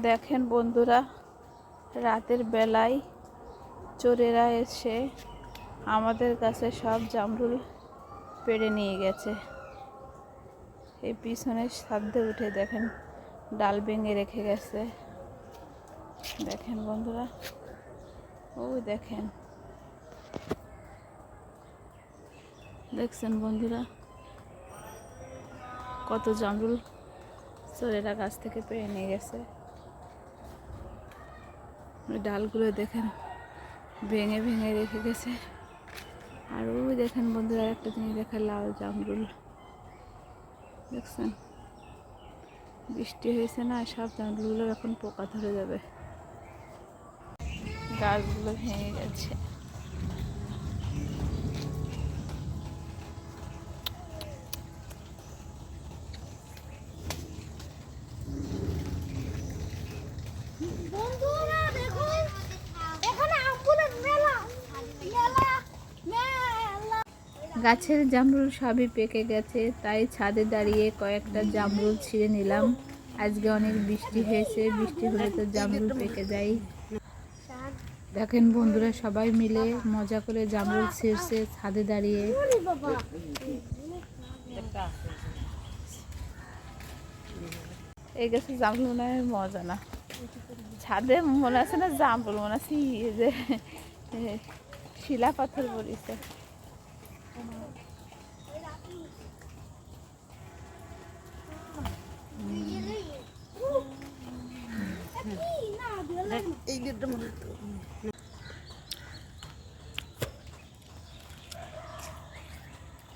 দেখেন বন্ধুরা, রাতের বেলায় চোরেরা এসে আমাদের কাছে সব জামরুল পেড়ে নিয়ে গেছে। এই পিছনের ছাদে উঠে দেখেন ডাল ভেঙে রেখে গেছে। দেখেন বন্ধুরা, ওই দেখেন, দেখছেন বন্ধুরা কত জামরুল চোরেরা গাছ থেকে পেড়ে নিয়ে গেছে। ডালগুলো দেখেন ভেঙে ভেঙে রেখে গেছে। আর ওই দেখেন বন্ধুরা, একটা জিনিস দেখেন, লাল জামরুল দেখছেন। বৃষ্টি হয়েছে না, সব জামরুলগুলো এখন পোকা ধরে যাবে, গাছগুলো ভেঙে গেছে। গাছের জামরুল সবই পেকে গেছে, তাই ছাদে দাঁড়িয়ে কয়েকটা জামরুল ছিঁড়ে নিলাম। আজকে অনেক বৃষ্টি হয়েছে, বৃষ্টি হলে তো জামরুল পেকে যায়। দেখেন বন্ধুরা, সবাই মিলে মজা করে জামরুল ছিঁড়ছে ছাদে দাঁড়িয়ে। এই গাছে জামরুল মনে হয় মজা না, ছাদে মনে আছে না জামরুল, মনে আছে যে শিলা পাথর বলিছে।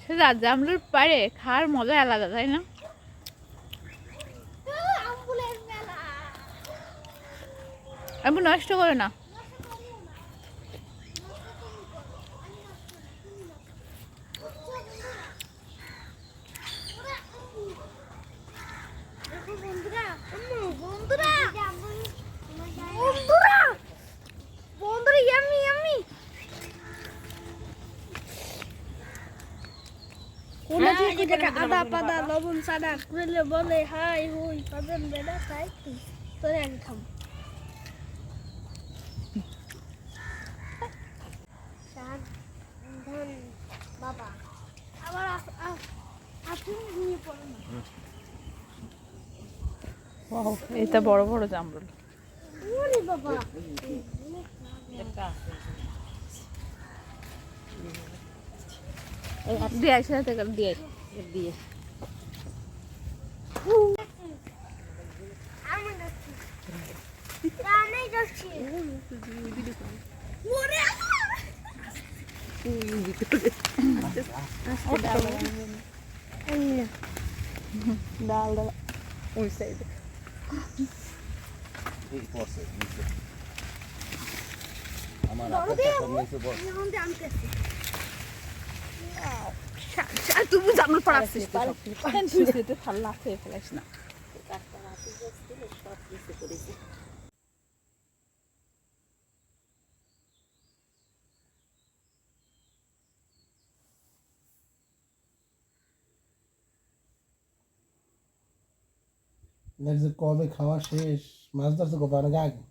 সেটা জামরুল পারে খাওয়ার মজা আলাদা, তাই না? আমি নষ্ট করে না। আদা পাদা লবণ সাদা করলে বলে হাই হুই পাবেন বেড়া তাই তোরে আগে খাবো। বাবা আবার নিয়ে পড়ো না। এটা বড় বড় জামরুল। ওরে বাবা দিয়ে একসাথে দিয়ে দিয়ে ডাল ডাল ওই সাইডে তুমি জামরুল পড়াচ্ছিস, ফাল্লা খেয়ে ফেলাস না। কবে খাওয়া শেষ? মাছ ধরতে কবে অনেক আগে।